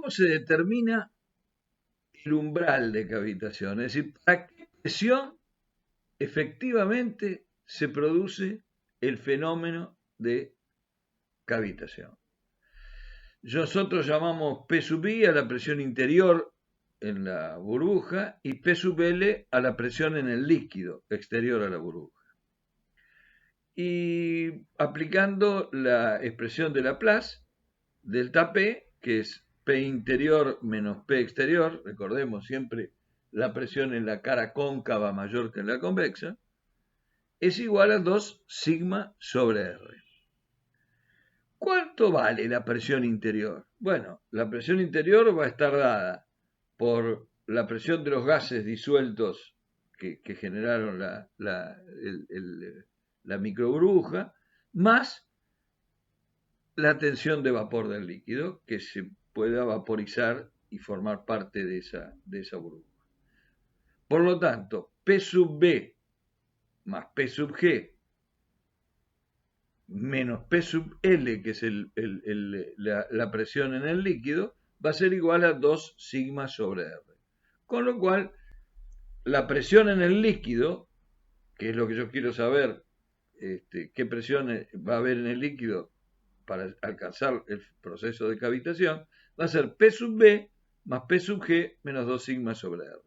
¿cómo se determina el umbral de cavitación? Es decir, ¿a qué presión efectivamente se produce el fenómeno de cavitación? Nosotros llamamos P sub I a la presión interior en la burbuja y P sub L a la presión en el líquido exterior a la burbuja. Y aplicando la expresión de Laplace, delta P, que es P interior menos P exterior, recordemos siempre la presión en la cara cóncava mayor que en la convexa, es igual a 2 sigma sobre R. ¿Cuánto vale la presión interior? Bueno, la presión interior va a estar dada por la presión de los gases disueltos que generaron la microburbuja, más la tensión de vapor del líquido que se pueda vaporizar y formar parte de esa burbuja. Por lo tanto, P sub B más P sub G menos P sub L, que es la presión en el líquido, va a ser igual a 2 sigma sobre R. Con lo cual, la presión en el líquido, que es lo que yo quiero saber, qué presión va a haber en el líquido para alcanzar el proceso de cavitación, va a ser P sub B más P sub G menos 2 sigma sobre R.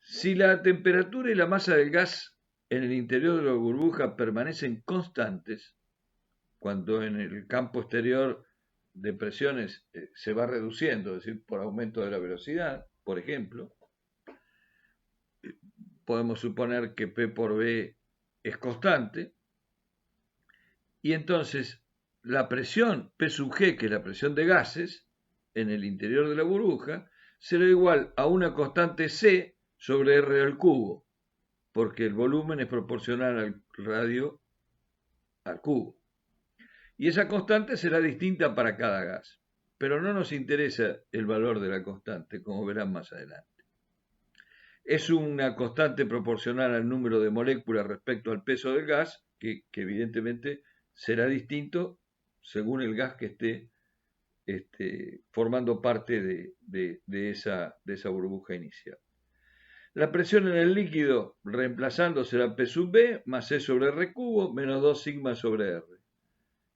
Si la temperatura y la masa del gas en el interior de la burbuja permanecen constantes, cuando en el campo exterior de presiones se va reduciendo, es decir, por aumento de la velocidad, por ejemplo, podemos suponer que P por B es constante, y entonces la presión P sub G, que es la presión de gases en el interior de la burbuja, será igual a una constante C sobre R al cubo, porque el volumen es proporcional al radio al cubo. Y esa constante será distinta para cada gas, pero no nos interesa el valor de la constante, como verán más adelante. Es una constante proporcional al número de moléculas respecto al peso del gas, que evidentemente será distinto según el gas que esté formando parte de esa burbuja inicial. La presión en el líquido reemplazando será P sub B más C sobre R cubo menos 2 sigma sobre R.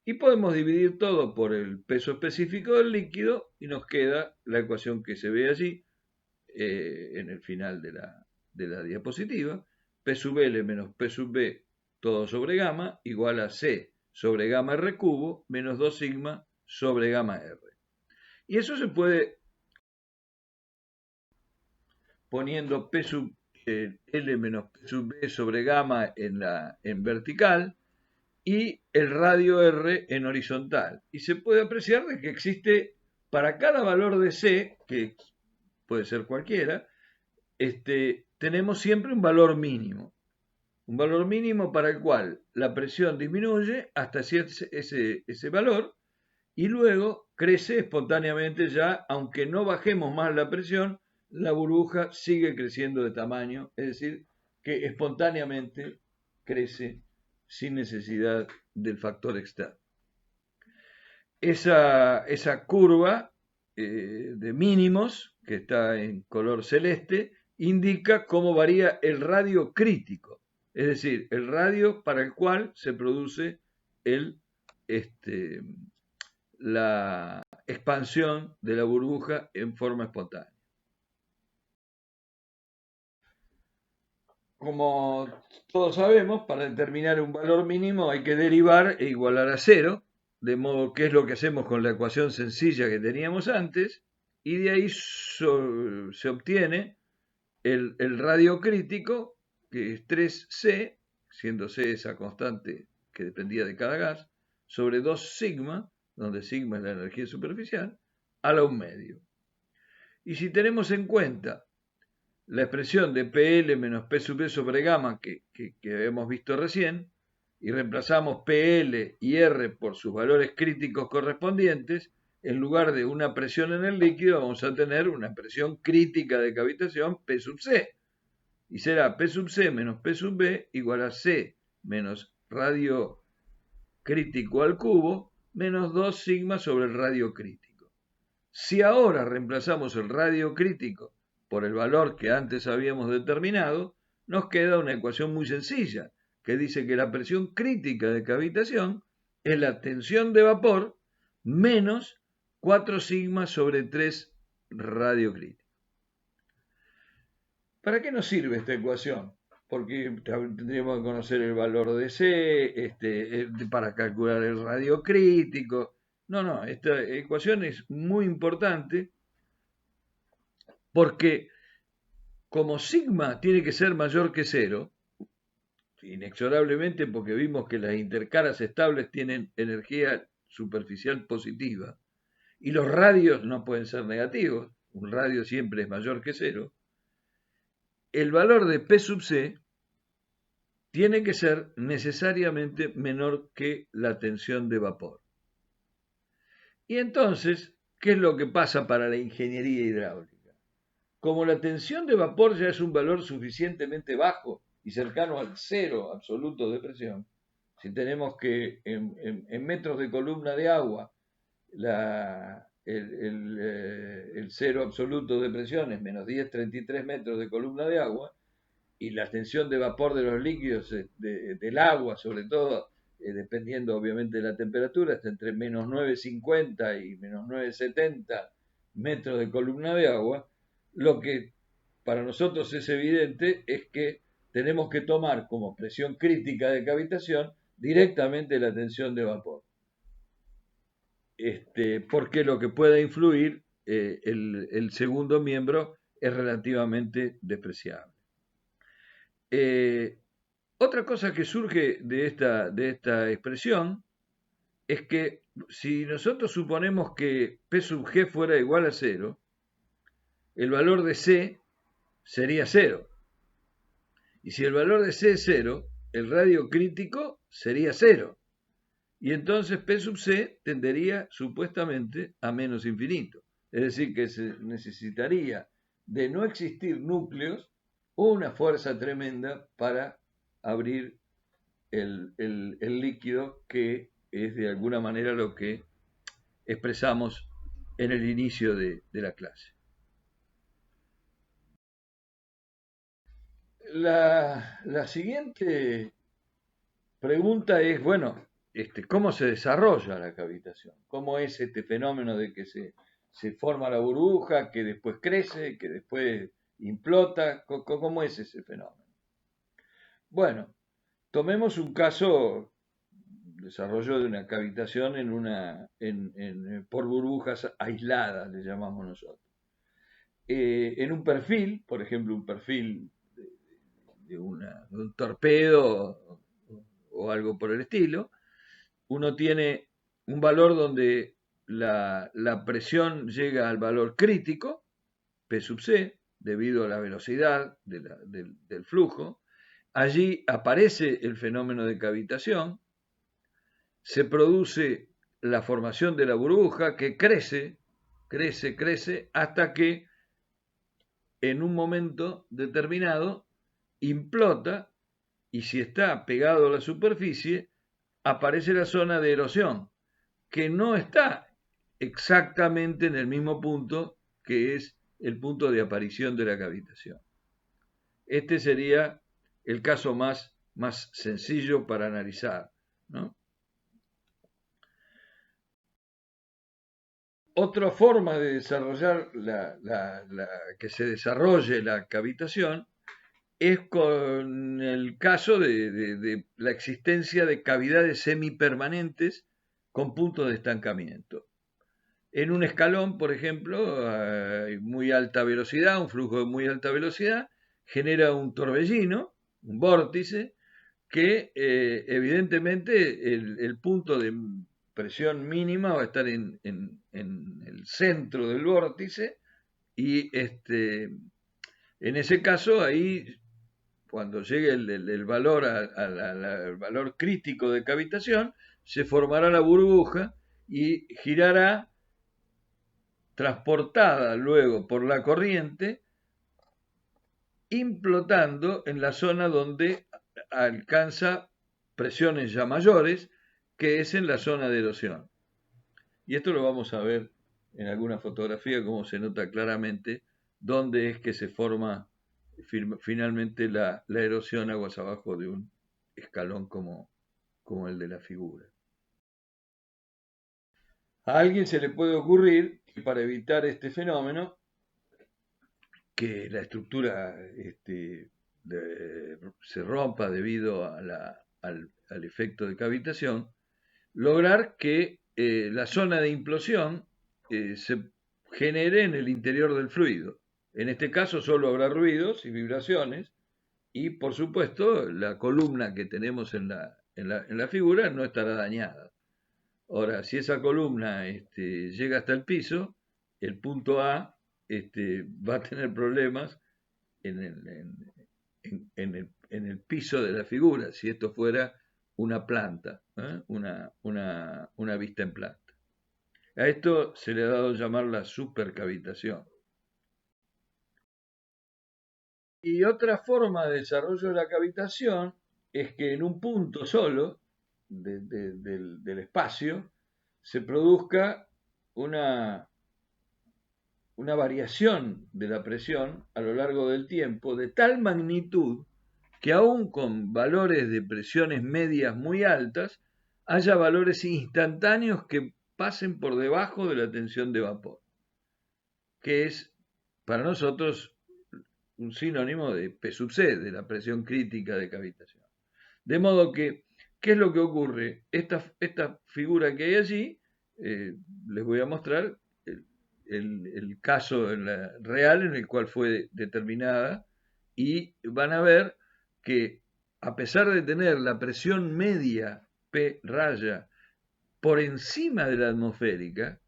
Y podemos dividir todo por el peso específico del líquido y nos queda la ecuación que se ve allí en el final de la diapositiva. P sub L menos P sub B todo sobre gamma igual a C sobre gamma R cubo menos 2 sigma sobre gamma R. Y eso se puede poniendo P sub L menos P sub B sobre gamma en vertical y el radio R en horizontal. Y se puede apreciar de que existe para cada valor de C, que puede ser cualquiera, tenemos siempre un valor mínimo. Un valor mínimo para el cual la presión disminuye hasta ese valor y luego crece espontáneamente ya, aunque no bajemos más la presión, la burbuja sigue creciendo de tamaño, es decir, que espontáneamente crece sin necesidad del factor externo. Esa curva de mínimos, que está en color celeste, indica cómo varía el radio crítico, es decir, el radio para el cual se produce la expansión de la burbuja en forma espontánea. Como todos sabemos, para determinar un valor mínimo hay que derivar e igualar a cero, de modo que es lo que hacemos con la ecuación sencilla que teníamos antes, y de ahí se obtiene el radio crítico, que es 3C, siendo C esa constante que dependía de cada gas, sobre 2 sigma, donde sigma es la energía superficial, a la 1/2. Y si tenemos en cuenta la expresión de PL menos P sub B sobre gamma que habíamos visto recién, y reemplazamos PL y R por sus valores críticos correspondientes, en lugar de una presión en el líquido vamos a tener una presión crítica de cavitación P sub C. Y será P sub C menos P sub B igual a C menos radio crítico al cubo menos 2 sigma sobre el radio crítico. Si ahora reemplazamos el radio crítico por el valor que antes habíamos determinado, nos queda una ecuación muy sencilla, que dice que la presión crítica de cavitación es la tensión de vapor menos 4 sigma sobre 3 radio crítico. ¿Para qué nos sirve esta ecuación? Porque tendríamos que conocer el valor de C, para calcular el radio crítico. No, esta ecuación es muy importante porque como sigma tiene que ser mayor que cero, inexorablemente porque vimos que las intercalas estables tienen energía superficial positiva y los radios no pueden ser negativos, un radio siempre es mayor que cero, el valor de P sub C tiene que ser necesariamente menor que la tensión de vapor. Y entonces, ¿qué es lo que pasa para la ingeniería hidráulica? Como la tensión de vapor ya es un valor suficientemente bajo y cercano al cero absoluto de presión, si tenemos que en metros de columna de agua el cero absoluto de presión es menos 10,33 metros de columna de agua, y la tensión de vapor de los líquidos, del agua sobre todo, dependiendo obviamente de la temperatura, está entre menos 9,50 y menos 9,70 metros de columna de agua. Lo que para nosotros es evidente es que tenemos que tomar como presión crítica de cavitación directamente la tensión de vapor. Porque lo que pueda influir el segundo miembro es relativamente despreciable. Otra cosa que surge de esta expresión es que si nosotros suponemos que P sub G fuera igual a 0, el valor de C sería 0. Y si el valor de C es 0, el radio crítico sería 0. Y entonces P sub C tendería supuestamente a menos infinito. Es decir, que se necesitaría de no existir núcleos una fuerza tremenda para abrir el líquido, que es de alguna manera lo que expresamos en el inicio de la clase. La siguiente pregunta es, bueno, ¿cómo se desarrolla la cavitación? ¿Cómo es este fenómeno de que se forma la burbuja, que después crece, que después implota? ¿Cómo es ese fenómeno? Bueno, tomemos un caso, desarrollo de una cavitación por burbujas aisladas, le llamamos nosotros. En un perfil, por ejemplo, un perfil de un torpedo o algo por el estilo, uno tiene un valor donde la presión llega al valor crítico, P sub C, debido a la velocidad del flujo. Allí aparece el fenómeno de cavitación, se produce la formación de la burbuja que crece hasta que en un momento determinado implota, y si está pegado a la superficie aparece la zona de erosión, que no está exactamente en el mismo punto que es el punto de aparición de la cavitación. Este sería el caso más sencillo para analizar, ¿no? Otra forma de desarrollar que se desarrolle la cavitación es con el caso de la existencia de cavidades semipermanentes con puntos de estancamiento. En un escalón, por ejemplo, hay muy alta velocidad, un flujo de muy alta velocidad, genera un torbellino, un vórtice, que evidentemente el punto de presión mínima va a estar en el centro del vórtice, y en ese caso ahí, cuando llegue el valor al valor crítico de cavitación, se formará la burbuja y girará, transportada luego por la corriente, implotando en la zona donde alcanza presiones ya mayores, que es en la zona de erosión. Y esto lo vamos a ver en alguna fotografía como se nota claramente dónde es que se forma finalmente la erosión aguas abajo de un escalón como el de la figura. A alguien se le puede ocurrir que para evitar este fenómeno, que la estructura se rompa debido al efecto de cavitación, lograr que la zona de implosión se genere en el interior del fluido. En este caso solo habrá ruidos y vibraciones y por supuesto la columna que tenemos en la figura no estará dañada. Ahora, si esa columna llega hasta el piso, el punto A va a tener problemas en el piso de la figura, si esto fuera una planta, una vista en planta. A esto se le ha dado a llamar la supercavitación. Y otra forma de desarrollo de la cavitación es que en un punto solo del espacio se produzca una variación de la presión a lo largo del tiempo de tal magnitud que aún con valores de presiones medias muy altas, haya valores instantáneos que pasen por debajo de la tensión de vapor, que es para nosotros un sinónimo de P sub C, de la presión crítica de cavitación. De modo que, ¿qué es lo que ocurre? Esta figura que hay allí, les voy a mostrar el caso real en el cual fue determinada y van a ver que a pesar de tener la presión media P raya por encima de la atmosférica,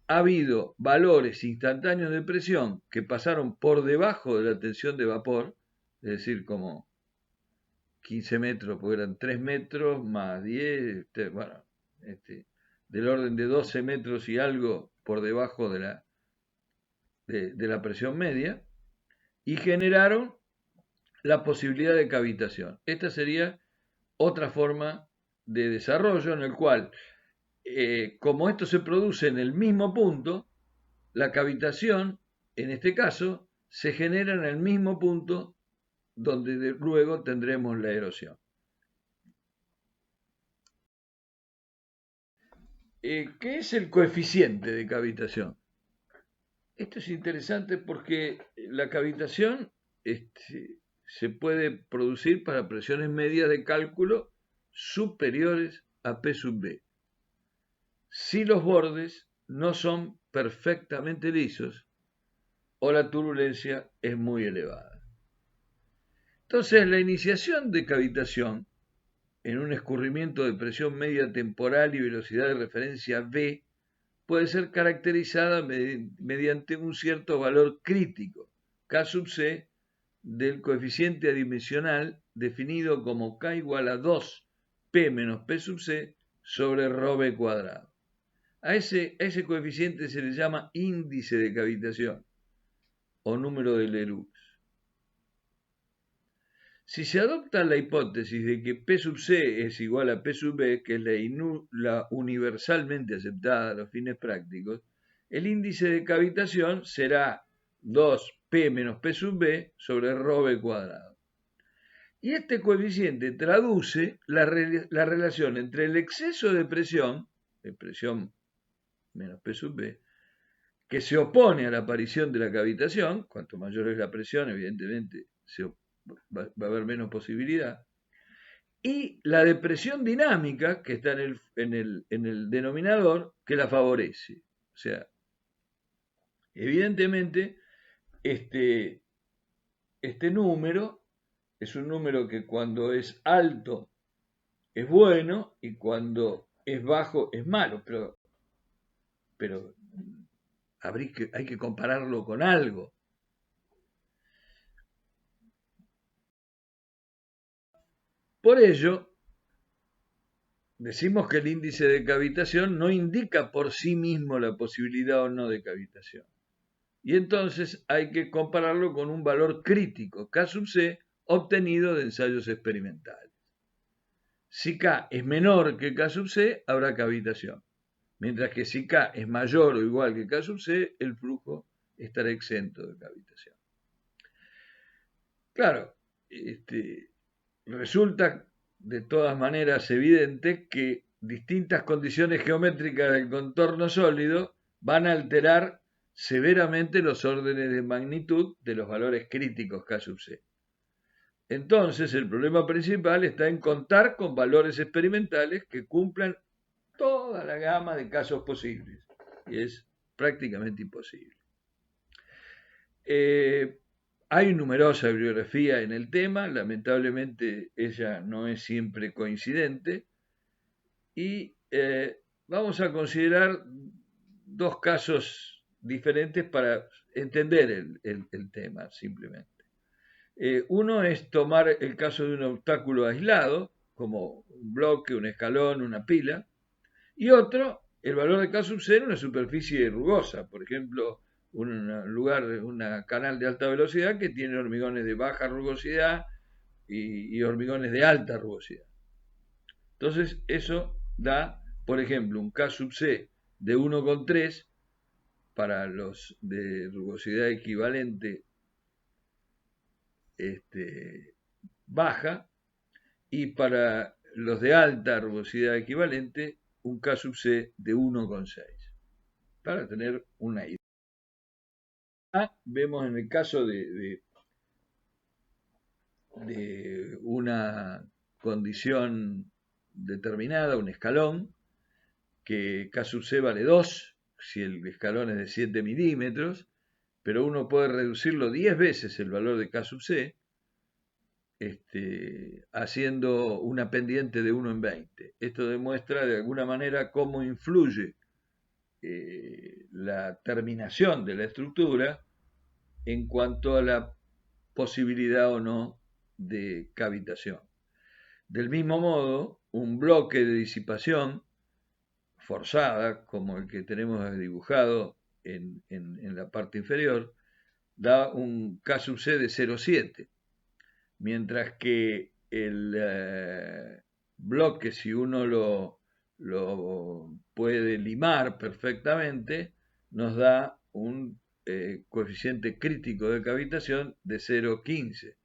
ha habido valores instantáneos de presión que pasaron por debajo de la tensión de vapor, es decir, como 15 metros, porque eran 3 metros más 10, bueno, del orden de 12 metros y algo por debajo de la presión media, y generaron la posibilidad de cavitación. Esta sería otra forma de desarrollo en el cual, como esto se produce en el mismo punto, la cavitación, en este caso, se genera en el mismo punto donde luego tendremos la erosión. ¿Qué es el coeficiente de cavitación? Esto es interesante porque la cavitación se puede producir para presiones medias de cálculo superiores a P sub B, si los bordes no son perfectamente lisos o la turbulencia es muy elevada. Entonces, la iniciación de cavitación en un escurrimiento de presión media temporal y velocidad de referencia V puede ser caracterizada mediante un cierto valor crítico, K sub C, del coeficiente adimensional definido como K igual a 2P menos P sub C sobre ρ cuadrado. A ese coeficiente se le llama índice de cavitación o número de Leroux. Si se adopta la hipótesis de que P sub C es igual a P sub B, que es la universalmente aceptada a los fines prácticos, el índice de cavitación será 2P menos P sub B sobre ρ cuadrado. Y este coeficiente traduce la relación entre el exceso de presión menos P sub B, que se opone a la aparición de la cavitación, cuanto mayor es la presión, evidentemente va a haber menos posibilidad, y la depresión dinámica que está en el denominador que la favorece. O sea, evidentemente, este número es un número que cuando es alto es bueno y cuando es bajo es malo, pero hay que compararlo con algo. Por ello, decimos que el índice de cavitación no indica por sí mismo la posibilidad o no de cavitación. Y entonces hay que compararlo con un valor crítico, K sub C, obtenido de ensayos experimentales. Si K es menor que K sub C, habrá cavitación. Mientras que si K es mayor o igual que K sub C, el flujo estará exento de cavitación. Claro, resulta de todas maneras evidente que distintas condiciones geométricas del contorno sólido van a alterar severamente los órdenes de magnitud de los valores críticos K sub C. Entonces, el problema principal está en contar con valores experimentales que cumplan toda la gama de casos posibles, y es prácticamente imposible. Hay numerosa bibliografía en el tema, lamentablemente ella no es siempre coincidente, y vamos a considerar dos casos diferentes para entender el tema simplemente. Uno es tomar el caso de un obstáculo aislado, como un bloque, un escalón, una pila, y otro, el valor de K sub C en una superficie rugosa, por ejemplo, una canal de alta velocidad que tiene hormigones de baja rugosidad y hormigones de alta rugosidad. Entonces, eso da, por ejemplo, un K sub C de 1,3 para los de rugosidad equivalente baja, y para los de alta rugosidad equivalente un K sub C de 1,6, para tener una idea. Vemos en el caso de una condición determinada, un escalón, que K sub C vale 2, si el escalón es de 7 milímetros, pero uno puede reducirlo 10 veces el valor de K sub C, haciendo una pendiente de 1 en 20. Esto demuestra de alguna manera cómo influye la terminación de la estructura en cuanto a la posibilidad o no de cavitación. Del mismo modo, un bloque de disipación forzada, como el que tenemos dibujado en la parte inferior, da un K sub C de 0,7. Mientras que el bloque, si uno lo puede limar perfectamente, nos da un coeficiente crítico de cavitación de 0,15,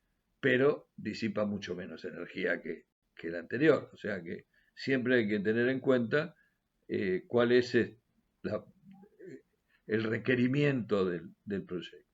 pero disipa mucho menos energía que el anterior. O sea que siempre hay que tener en cuenta cuál es el requerimiento del proyecto.